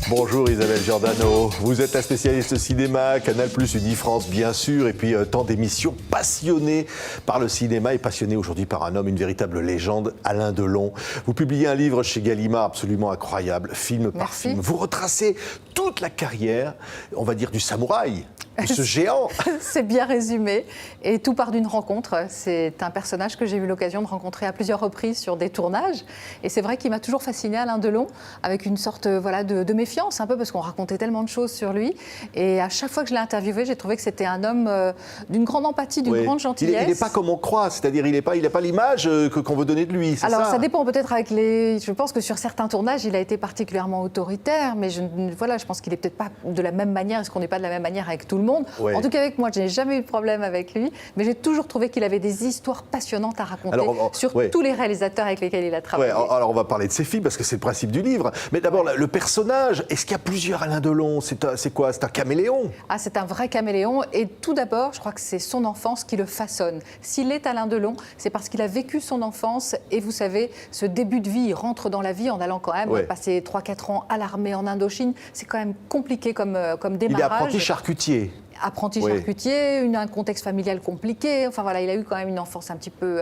Bonjour Isabelle Giordano, vous êtes la spécialiste cinéma, Canal+, Unifrance bien sûr, et puis tant d'émissions passionnées par le cinéma et passionnées aujourd'hui par un homme, une véritable légende, Alain Delon. Vous publiez un livre chez Gallimard absolument incroyable, film par film. Vous retracez toute la carrière, on va dire, du samouraï, de ce géant. C'est bien résumé, et tout part d'une rencontre. C'est un personnage que j'ai eu l'occasion de rencontrer à plusieurs reprises sur des tournages, et c'est vrai qu'il m'a toujours fasciné, Alain Delon, avec une sorte de méfiance, un peu, parce qu'on racontait tellement de choses sur lui, et à chaque fois que je l'ai interviewé, j'ai trouvé que c'était un homme d'une grande empathie, d'une grande gentillesse. Il n'est pas comme on croit, c'est-à-dire il n'a pas l'image qu'on veut donner de lui, c'est ça? Alors ça dépend peut-être avec les... Je pense que sur certains tournages, il a été particulièrement autoritaire, mais je pense qu'il n'est peut-être pas de la même manière, est-ce qu'on n'est pas de la même manière avec tout le monde. Ouais. En tout cas avec moi, je n'ai jamais eu de problème avec lui, mais j'ai toujours trouvé qu'il avait des histoires passionnantes à raconter sur tous les réalisateurs avec lesquels il a travaillé. Alors on va parler de ses films, parce que c'est le principe du livre, mais d'abord le personnage, est-ce qu'il y a plusieurs Alain Delon? C'est quoi? C'est un caméléon? Ah, c'est un vrai caméléon, et tout d'abord, je crois que c'est son enfance qui le façonne. S'il est Alain Delon, c'est parce qu'il a vécu son enfance, et vous savez, ce début de vie, il rentre dans la vie en allant quand même passer 3-4 ans à l'armée en Indochine, c'est quand même compliqué comme démarrage. Il est apprenti charcutier. Apprenti charcutier, un contexte familial compliqué, enfin voilà, il a eu quand même une enfance un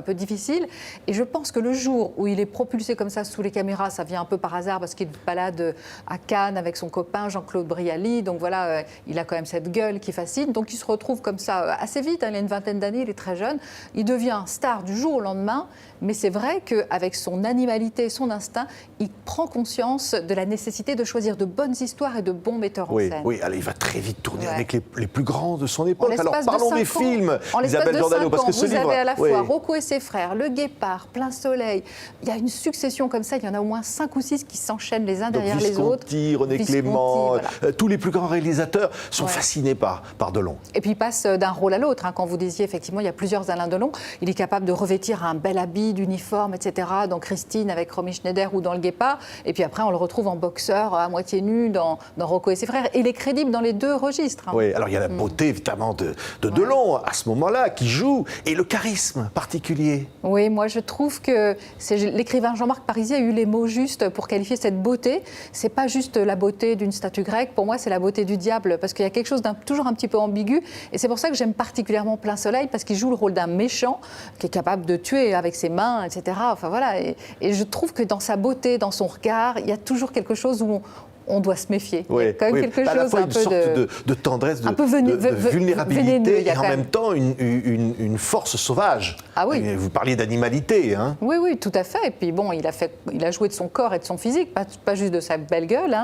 peu difficile, et je pense que le jour où il est propulsé comme ça sous les caméras, ça vient un peu par hasard parce qu'il balade à Cannes avec son copain Jean-Claude Brialy, donc voilà, il a quand même cette gueule qui fascine, donc il se retrouve comme ça assez vite, il a une vingtaine d'années, il est très jeune, il devient star du jour au lendemain, mais c'est vrai qu'avec son animalité, son instinct, il prend conscience de la nécessité de choisir de bonnes histoires et de bons metteurs en scène. Oui, alors il va très vite tourner avec les plus grands de son époque. Alors parlons des films, en Isabelle Giordano, parce que ce vous livre... avez à la fois Rocco et ses frères, Le Guépard, Plein Soleil, il y a une succession comme ça, il y en a au moins 5 ou 6 qui s'enchaînent les uns derrière les autres. Visconti, René Clément, tous les plus grands réalisateurs sont fascinés par Delon. Et puis il passe d'un rôle à l'autre, quand vous disiez effectivement il y a plusieurs Alain Delon, il est capable de revêtir un bel habit d'uniforme, etc. Dans Christine avec Romy Schneider ou dans Le Guépard, et puis après on le retrouve en boxeur à moitié nu dans Rocco et ses frères, et il est crédible dans les deux registres. Oui, alors il y a la beauté évidemment de Delon à ce moment-là qui joue, et le charisme particulier. Oui, moi je trouve que l'écrivain Jean-Marc Parisi a eu les mots justes pour qualifier cette beauté. C'est pas juste la beauté d'une statue grecque, pour moi c'est la beauté du diable, parce qu'il y a quelque chose toujours un petit peu ambigu, et c'est pour ça que j'aime particulièrement Plein Soleil, parce qu'il joue le rôle d'un méchant qui est capable de tuer avec ses mains, etc. Enfin voilà, et je trouve que dans sa beauté, dans son regard, il y a toujours quelque chose où on doit se méfier. Il y a quand même quelque chose à la fois un une peu sorte de tendresse, de vulnérabilité, et en même temps une force sauvage. Ah oui. Vous parliez d'animalité. Hein. Oui, tout à fait. Et puis bon, il a joué de son corps et de son physique, pas juste de sa belle gueule,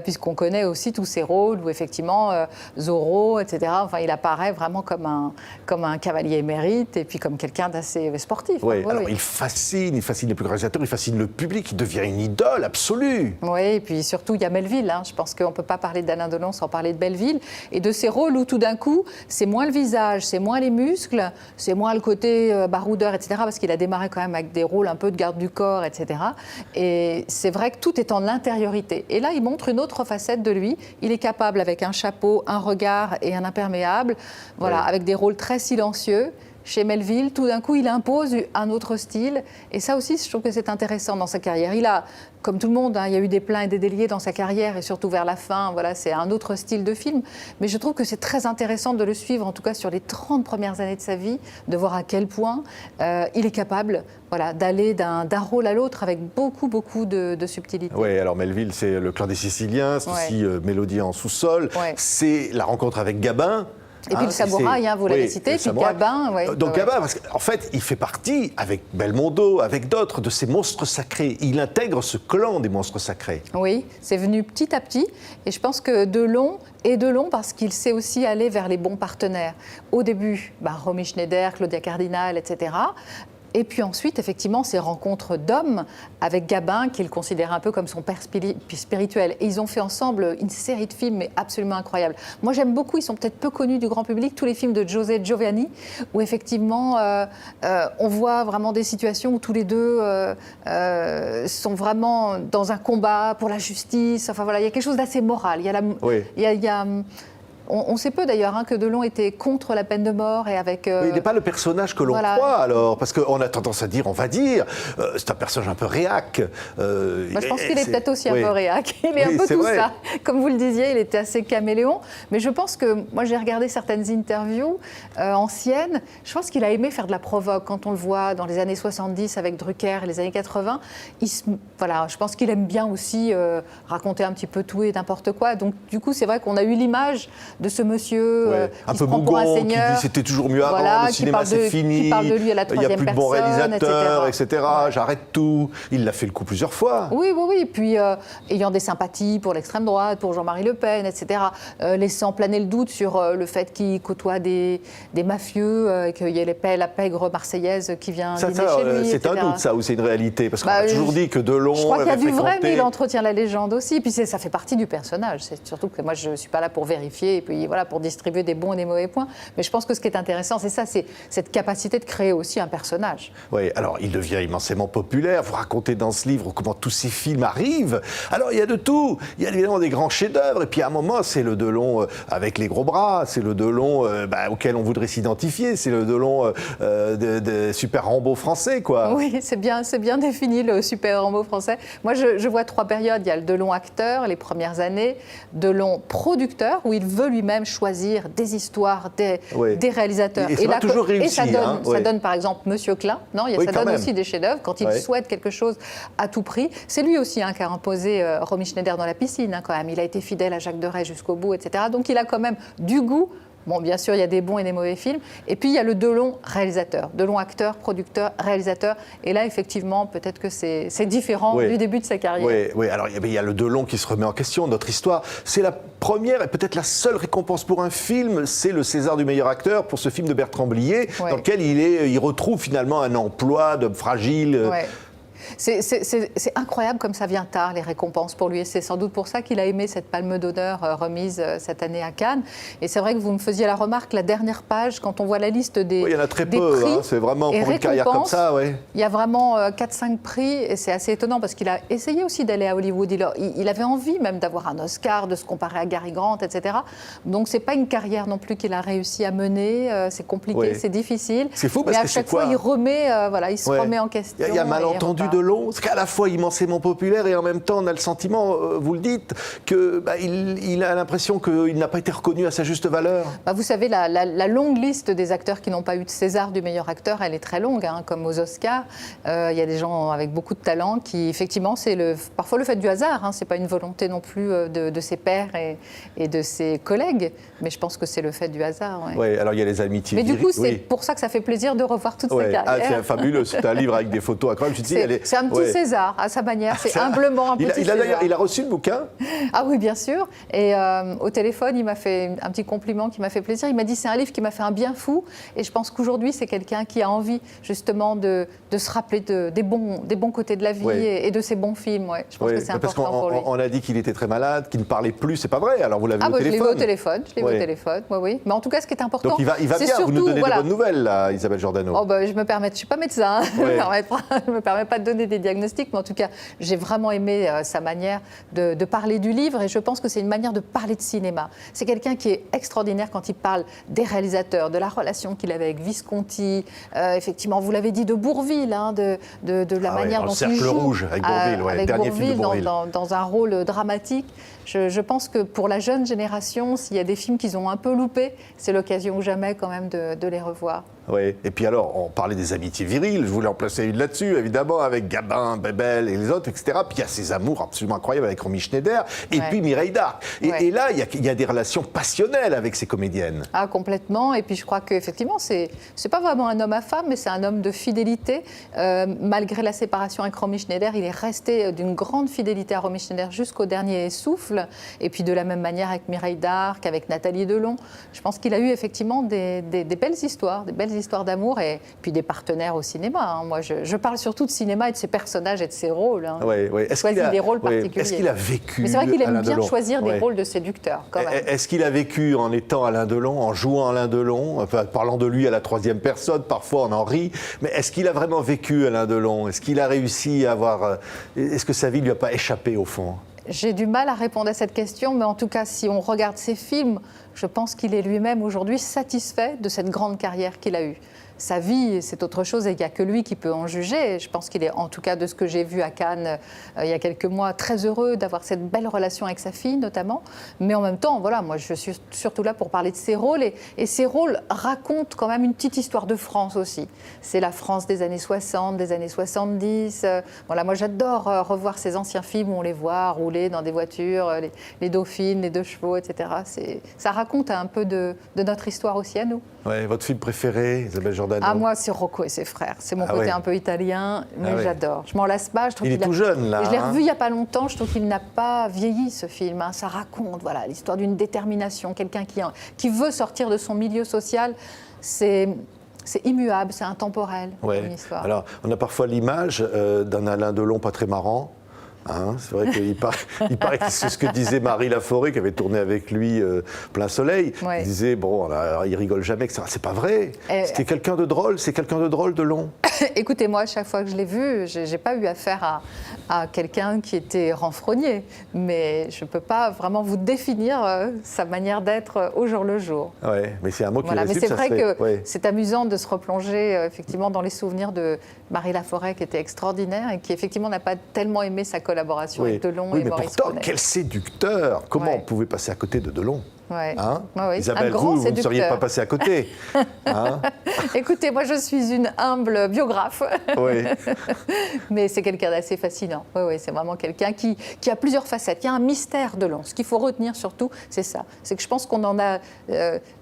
puisqu'on connaît aussi tous ses rôles où effectivement Zorro, etc. Enfin, il apparaît vraiment comme un cavalier émérite et puis comme quelqu'un d'assez sportif. Il fascine les plus grands réalisateurs, il fascine le public, il devient une idole absolue. Oui, et puis surtout, il y a Melville. Je pense qu'on ne peut pas parler d'Alain Delon sans parler de Melville et de ces rôles où tout d'un coup, c'est moins le visage, c'est moins les muscles, c'est moins le côté baroudeur, etc. Parce qu'il a démarré quand même avec des rôles un peu de garde du corps, etc. Et c'est vrai que tout est en intériorité. Et là, il montre une autre facette de lui. Il est capable, avec un chapeau, un regard et un imperméable, avec des rôles très silencieux. Chez Melville, tout d'un coup, il impose un autre style. Et ça aussi, je trouve que c'est intéressant dans sa carrière. Il a, comme tout le monde, il y a eu des pleins et des déliés dans sa carrière, et surtout vers la fin, c'est un autre style de film. Mais je trouve que c'est très intéressant de le suivre, en tout cas sur les 30 premières années de sa vie, de voir à quel point il est capable d'aller d'un rôle à l'autre avec beaucoup de subtilité. Oui, alors Melville, c'est Le Clan des Siciliens, c'est aussi Mélodie en sous-sol, c'est la rencontre avec Gabin. Et puis le samouraï, vous l'avez cité, puis Gabin. Donc Gabin, parce qu'en fait, il fait partie, avec Belmondo, avec d'autres, de ces monstres sacrés. Il intègre ce clan des monstres sacrés. Oui, c'est venu petit à petit. Et je pense que Delon est Delon parce qu'il sait aussi aller vers les bons partenaires. Au début, Romy Schneider, Claudia Cardinal, etc. Et puis ensuite, effectivement, ces rencontres d'hommes avec Gabin, qu'il considère un peu comme son père spirituel. Et ils ont fait ensemble une série de films mais absolument incroyables. Moi, j'aime beaucoup, ils sont peut-être peu connus du grand public, tous les films de José Giovanni, où effectivement, on voit vraiment des situations où tous les deux sont vraiment dans un combat pour la justice. Enfin voilà, il y a quelque chose d'assez moral. Il y a On sait peu d'ailleurs hein, que Delon était contre la peine de mort et avec... Mais il n'est pas le personnage que l'on croit alors, parce qu'on a tendance à dire, c'est un personnage un peu réac. Je pense qu'il est peut-être aussi un peu réac, il est un peu tout ça. Comme vous le disiez, il était assez caméléon, mais je pense que, moi j'ai regardé certaines interviews anciennes, je pense qu'il a aimé faire de la provoque, quand on le voit dans les années 70 avec Drucker et les années 80, je pense qu'il aime bien aussi raconter un petit peu tout et n'importe quoi, donc du coup c'est vrai qu'on a eu l'image de ce monsieur un peu bougon, qui dit c'était toujours mieux avant, le cinéma c'est fini, qui parle de lui à la troisième personne, il n'y a plus de bons réalisateurs, etc. Ouais. J'arrête tout. Il l'a fait le coup plusieurs fois. Oui. Et puis, ayant des sympathies pour l'extrême droite, pour Jean-Marie Le Pen, etc., laissant planer le doute sur le fait qu'il côtoie des mafieux, qu'il y ait la pègre marseillaise qui vient dîner chez lui, c'est etc. un doute, ça, ou c'est une réalité? Parce qu'on a toujours dit que Delon... Je crois qu'il y a du vrai, mais il entretient la légende aussi. Et puis, ça fait partie du personnage. C'est surtout que moi, je ne suis pas là pour vérifier, et puis voilà, pour distribuer des bons et des mauvais points. Mais je pense que ce qui est intéressant, c'est ça, c'est cette capacité de créer aussi un personnage. Oui, alors il devient immensément populaire. Vous racontez dans ce livre comment tous ces films arrivent. Alors il y a de tout. Il y a évidemment des grands chefs-d'œuvre. Et puis à un moment, c'est le Delon avec les gros bras. C'est le Delon auquel on voudrait s'identifier. C'est le Delon de Super Rambo français, quoi. Oui, c'est bien défini, le Super Rambo français. Moi, je vois trois périodes. Il y a le Delon acteur, les premières années. Delon producteur, où il veut lui-même choisir des histoires, des réalisateurs. Et ça a toujours réussi. Et ça donne par exemple Monsieur Klein. Non, ça donne aussi des chefs-d'œuvre quand il souhaite quelque chose à tout prix. C'est lui aussi qui a imposé Romy Schneider dans la piscine, quand même. Il a été fidèle à Jacques Deray jusqu'au bout, etc. Donc il a quand même du goût. Bon, bien sûr, il y a des bons et des mauvais films. Et puis, il y a le Delon réalisateur. Delon acteur, producteur, réalisateur. Et là, effectivement, peut-être que c'est différent du début de sa carrière. Oui. Alors, il y a le Delon qui se remet en question. Notre histoire, c'est la première et peut-être la seule récompense pour un film. C'est le César du meilleur acteur pour ce film de Bertrand Blier, dans lequel il retrouve finalement un emploi d'homme fragile. C'est incroyable comme ça vient tard, les récompenses pour lui. Et c'est sans doute pour ça qu'il a aimé cette palme d'honneur remise cette année à Cannes. Et c'est vrai que vous me faisiez la remarque, la dernière page, quand on voit la liste des prix. Il y en a très peu, c'est vraiment pour une carrière comme ça. Il y a vraiment 4-5 prix et c'est assez étonnant parce qu'il a essayé aussi d'aller à Hollywood. Il avait envie même d'avoir un Oscar, de se comparer à Cary Grant, etc. Donc c'est pas une carrière non plus qu'il a réussi à mener. C'est compliqué, c'est difficile. C'est fou parce que à chaque fois, il se remet en question. Il y a malentendu Delon, parce qu'à la fois immensément populaire et en même temps on a le sentiment, vous le dites, qu'il a l'impression qu'il n'a pas été reconnu à sa juste valeur. Vous savez, la longue liste des acteurs qui n'ont pas eu de César du meilleur acteur, elle est très longue, comme aux Oscars. Il y a des gens avec beaucoup de talent qui, effectivement, c'est parfois le fait du hasard. C'est pas une volonté non plus de ses pairs et de ses collègues, mais je pense que c'est le fait du hasard. Oui, alors il y a les amitiés. Mais du coup, c'est pour ça que ça fait plaisir de revoir toute sa carrière. C'est fabuleux, c'est un livre avec des photos incroyables. C'est un petit César, à sa manière, c'est humblement un petit César. Il a reçu le bouquin? Ah oui, bien sûr. Et au téléphone, il m'a fait un petit compliment qui m'a fait plaisir. Il m'a dit c'est un livre qui m'a fait un bien fou. Et je pense qu'aujourd'hui, c'est quelqu'un qui a envie justement de se rappeler des bons côtés de la vie et de ses bons films. Je pense que c'est important pour lui. On a dit qu'il était très malade, qu'il ne parlait plus, c'est pas vrai. Alors vous l'avez au téléphone? Je l'ai vu au téléphone, oui. Mais en tout cas, ce qui est important, donc il va bien, surtout, vous nous donnez des bonnes nouvelles, là, Isabelle Giordano. Je suis pas médecin, je me permets pas de donner des diagnostics, mais en tout cas, j'ai vraiment aimé sa manière de parler du livre et je pense que c'est une manière de parler de cinéma. C'est quelqu'un qui est extraordinaire quand il parle des réalisateurs, de la relation qu'il avait avec Visconti, effectivement, vous l'avez dit, de Bourvil, de la manière dont il joue. Cercle rouge avec Bourvil, dernier film de Bourvil. Dans un rôle dramatique. Je pense que pour la jeune génération, s'il y a des films qu'ils ont un peu loupés, c'est l'occasion ou jamais quand même de les revoir. Oui, et puis alors, on parlait des amitiés viriles, je voulais en placer une là-dessus, évidemment, avec Gabin, Bebel et les autres, etc. Puis il y a ces amours absolument incroyables avec Romy Schneider, et puis Mireille d'Arc. Et là, il y a des relations passionnelles avec ces comédiennes. Ah, complètement, et puis je crois qu'effectivement, c'est pas vraiment un homme à femme, mais c'est un homme de fidélité. Malgré la séparation avec Romy Schneider, il est resté d'une grande fidélité à Romy Schneider jusqu'au dernier souffle, et puis de la même manière avec Mireille d'Arc, avec Nathalie Delon. Je pense qu'il a eu effectivement des belles histoires d'amour et puis des partenaires au cinéma. Moi, je parle surtout de cinéma et de ses personnages et de ses rôles. Il choisit des rôles particuliers. Est-ce qu'il a vécu? Mais c'est vrai qu'il aime bien choisir des rôles de séducteurs, quand même. Est-ce qu'il a vécu en étant Alain Delon, en jouant Alain Delon, enfin, parlant de lui à la troisième personne, parfois on en rit, mais est-ce qu'il a vraiment vécu Alain Delon? Est-ce qu'il a réussi à avoir... Est-ce que sa vie ne lui a pas échappé, au fond? J'ai du mal à répondre à cette question, mais en tout cas, si on regarde ses films, je pense qu'il est lui-même aujourd'hui satisfait de cette grande carrière qu'il a eue. Sa vie, c'est autre chose et il n'y a que lui qui peut en juger. Je pense qu'il est, en tout cas de ce que j'ai vu à Cannes il y a quelques mois, très heureux d'avoir cette belle relation avec sa fille notamment. Mais en même temps, voilà, moi je suis surtout là pour parler de ses rôles et ses rôles racontent quand même une petite histoire de France aussi. C'est la France des années 60, des années 70. Voilà, moi j'adore revoir ces anciens films où on les voit rouler dans des voitures, les dauphines, les deux chevaux, etc. Ça raconte un peu de notre histoire aussi à nous. Ouais, votre film préféré, Isabelle Giordano? Ah, moi, c'est Rocco et ses frères. C'est mon côté un peu italien, mais j'adore. Je m'en lasse pas. Je trouve il est tout jeune, là. Je l'ai revu il n'y a pas longtemps. Je trouve qu'il n'a pas vieilli, ce film. Hein. Ça raconte voilà, l'histoire d'une détermination, quelqu'un qui veut sortir de son milieu social. C'est immuable, c'est intemporel, comme histoire. Alors, on a parfois l'image d'un Alain Delon pas très marrant. Hein, c'est vrai qu'il paraît que c'est ce que disait Marie Laforêt, qui avait tourné avec lui Plein Soleil. Ouais. Il disait, bon, alors, il rigole jamais, etc. C'est pas vrai. C'était quelqu'un de drôle, c'est quelqu'un de drôle, Delon. Écoutez, moi, chaque fois que je l'ai vu, j'ai pas eu affaire à quelqu'un qui était renfrogné. Mais je peux pas vraiment vous définir sa manière d'être au jour le jour. Oui, mais c'est un mot qui résume. Mais c'est vrai que c'est amusant de se replonger effectivement dans les souvenirs de Marie Laforêt, qui était extraordinaire et qui effectivement n'a pas tellement aimé sa collaboration avec Delon et Maurice pourtant, Paunet. Quel séducteur! Comment on pouvait passer à côté de Delon? Hein? Isabelle, vous ne seriez pas passée à côté. Hein? Écoutez, moi je suis une humble biographe, mais c'est quelqu'un d'assez fascinant. C'est vraiment quelqu'un qui a plusieurs facettes. Il y a un mystère Delon. Ce qu'il faut retenir surtout, c'est ça. C'est que je pense qu'on n'en a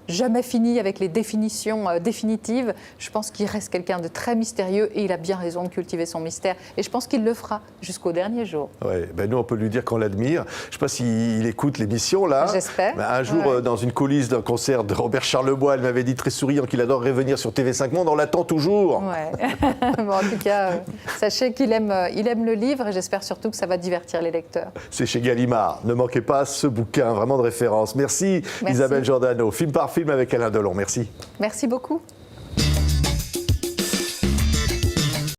jamais fini avec les définitions définitives. Je pense qu'il reste quelqu'un de très mystérieux et il a bien raison de cultiver son mystère. Et je pense qu'il le fera jusqu'au dernier jour. Nous, on peut lui dire qu'on l'admire. Je ne sais pas s'il écoute l'émission là. J'espère. Un jour, dans une coulisse d'un concert de Robert Charlebois, elle m'avait dit très souriant qu'il adorerait venir sur TV5 Monde. On l'attend toujours. Bon, en tout cas, sachez qu'il aime le livre et j'espère surtout que ça va divertir les lecteurs. C'est chez Gallimard. Ne manquez pas ce bouquin, vraiment de référence. Merci. Isabelle Giordano. Film par film avec Alain Delon. Merci. Merci beaucoup.